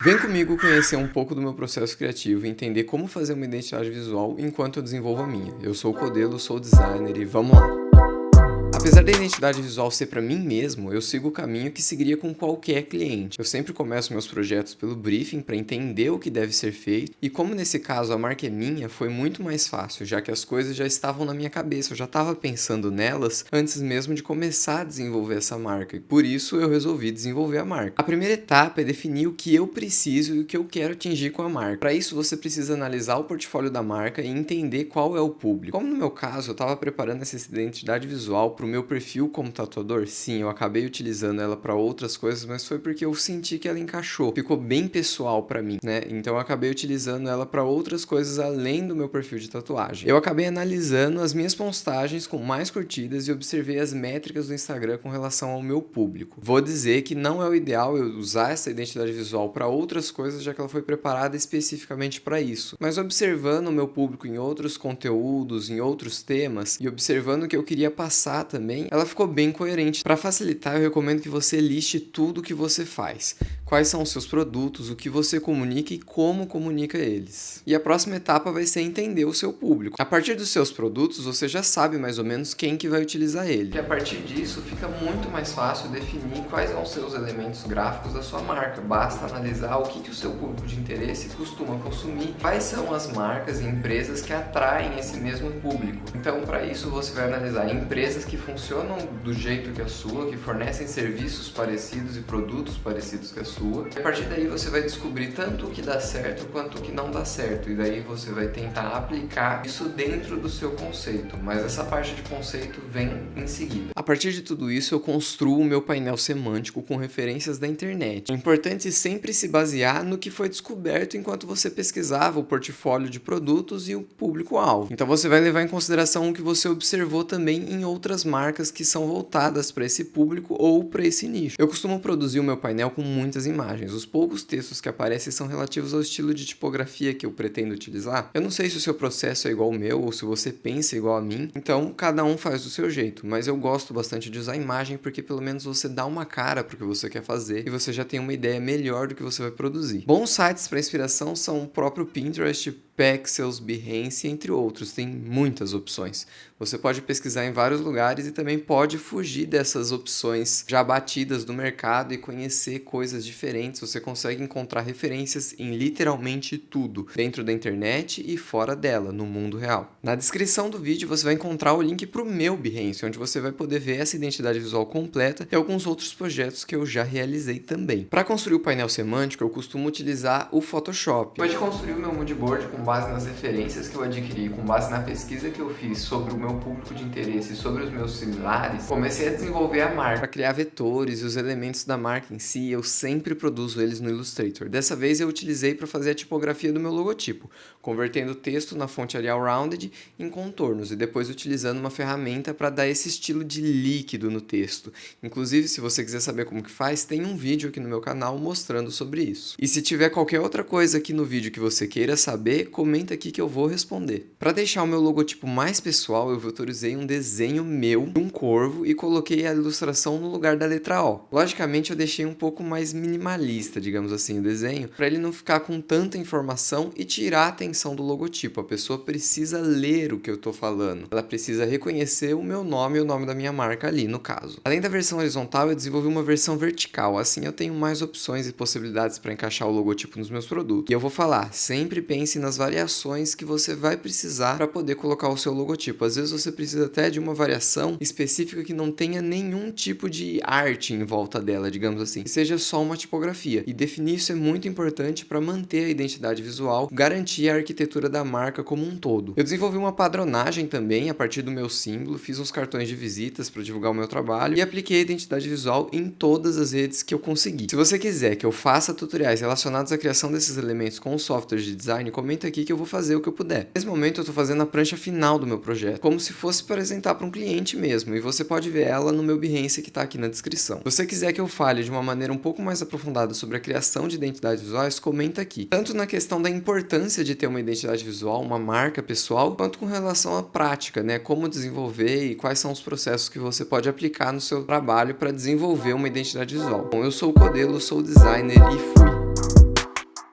Vem comigo conhecer um pouco do meu processo criativo e entender como fazer uma identidade visual enquanto eu desenvolvo a minha. Eu sou o Codelo, sou designer e vamos lá! Apesar da identidade visual ser para mim mesmo, eu sigo o caminho que seguiria com qualquer cliente. Eu sempre começo meus projetos pelo briefing para entender o que deve ser feito, e como nesse caso a marca é minha, foi muito mais fácil, já que as coisas já estavam na minha cabeça, eu já estava pensando nelas antes mesmo de começar a desenvolver essa marca, e por isso eu resolvi desenvolver a marca. A primeira etapa é definir o que eu preciso e o que eu quero atingir com a marca. Para isso você precisa analisar o portfólio da marca e entender qual é o público. Como no meu caso, eu estava preparando essa identidade visual para o meu perfil como tatuador, sim, eu acabei utilizando ela para outras coisas, mas foi porque eu senti que ela encaixou, ficou bem pessoal para mim, né? Então eu acabei utilizando ela para outras coisas além do meu perfil de tatuagem. Eu acabei analisando as minhas postagens com mais curtidas e observei as métricas do Instagram com relação ao meu público. Vou dizer que não é o ideal eu usar essa identidade visual para outras coisas, já que ela foi preparada especificamente para isso. Mas observando o meu público em outros conteúdos, em outros temas, e observando o que eu queria passar também, ela ficou bem coerente. Para facilitar, eu recomendo que você liste tudo o que você faz. Quais são os seus produtos, o que você comunica e como comunica eles. E a próxima etapa vai ser entender o seu público. A partir dos seus produtos, você já sabe mais ou menos quem que vai utilizar ele. E a partir disso, fica muito mais fácil definir quais vão ser os elementos gráficos da sua marca. Basta analisar o que o seu público de interesse costuma consumir, quais são as marcas e empresas que atraem esse mesmo público. Então, para isso, você vai analisar empresas que funcionam do jeito que a sua, que fornecem serviços parecidos e produtos parecidos que a sua. E a partir daí você vai descobrir tanto o que dá certo quanto o que não dá certo. E daí você vai tentar aplicar isso dentro do seu conceito. Mas essa parte de conceito vem em seguida. A partir de tudo isso, eu construo o meu painel semântico com referências da internet. É importante sempre se basear no que foi descoberto enquanto você pesquisava o portfólio de produtos e o público-alvo. Então você vai levar em consideração o que você observou também em outras marcas que são voltadas para esse público ou para esse nicho. Eu costumo produzir o meu painel com muitas imagens. Os poucos textos que aparecem são relativos ao estilo de tipografia que eu pretendo utilizar. Eu não sei se o seu processo é igual ao meu ou se você pensa igual a mim, então cada um faz do seu jeito, mas eu gosto bastante de usar imagem porque pelo menos você dá uma cara para o que você quer fazer e você já tem uma ideia melhor do que você vai produzir. Bons sites para inspiração são o próprio Pinterest, Pexels, Behance, entre outros. Tem muitas opções. Você pode pesquisar em vários lugares e também pode fugir dessas opções já batidas do mercado e conhecer coisas diferentes. Você consegue encontrar referências em literalmente tudo, dentro da internet e fora dela, no mundo real. Na descrição do vídeo você vai encontrar o link para o meu Behance, onde você vai poder ver essa identidade visual completa e alguns outros projetos que eu já realizei também. Para construir o painel semântico, eu costumo utilizar o Photoshop. Depois de construir o meu moodboard com base nas referências que eu adquiri, com base na pesquisa que eu fiz sobre o meu público de interesse e sobre os meus similares, comecei a desenvolver a marca. Para criar vetores e os elementos da marca em si, eu sempre produzo eles no Illustrator. Dessa vez eu utilizei para fazer a tipografia do meu logotipo, convertendo o texto na fonte Arial Rounded em contornos e depois utilizando uma ferramenta para dar esse estilo de líquido no texto. Inclusive, se você quiser saber como que faz, tem um vídeo aqui no meu canal mostrando sobre isso. E se tiver qualquer outra coisa aqui no vídeo que você queira saber, comenta aqui que eu vou responder. Para deixar o meu logotipo mais pessoal, eu vetorizei um desenho meu de um corvo e coloquei a ilustração no lugar da letra O. Logicamente eu deixei um pouco mais minimalista, digamos assim, o desenho, para ele não ficar com tanta informação e tirar a atenção do logotipo. A pessoa precisa ler o que eu estou falando. Ela precisa reconhecer o meu nome e o nome da minha marca ali, no caso. Além da versão horizontal, eu desenvolvi uma versão vertical. Assim eu tenho mais opções e possibilidades para encaixar o logotipo nos meus produtos. E eu vou falar, sempre pense nas variações que você vai precisar para poder colocar o seu logotipo. Às vezes você precisa até de uma variação específica que não tenha nenhum tipo de arte em volta dela, digamos assim, que seja só uma tipografia. E definir isso é muito importante para manter a identidade visual, garantir a arquitetura da marca como um todo. Eu desenvolvi uma padronagem também a partir do meu símbolo, fiz uns cartões de visitas para divulgar o meu trabalho e apliquei a identidade visual em todas as redes que eu consegui. Se você quiser que eu faça tutoriais relacionados à criação desses elementos com softwares de design, comenta aqui que eu vou fazer o que eu puder. Nesse momento eu estou fazendo a prancha final do meu projeto, como se fosse para apresentar para um cliente mesmo, e você pode ver ela no meu Behance que está aqui na descrição. Se você quiser que eu fale de uma maneira um pouco mais aprofundada sobre a criação de identidades visuais, comenta aqui. Tanto na questão da importância de ter uma identidade visual, uma marca pessoal, quanto com relação à prática, né? Como desenvolver e quais são os processos que você pode aplicar no seu trabalho para desenvolver uma identidade visual. Bom, eu sou o Codelo, sou designer e fui!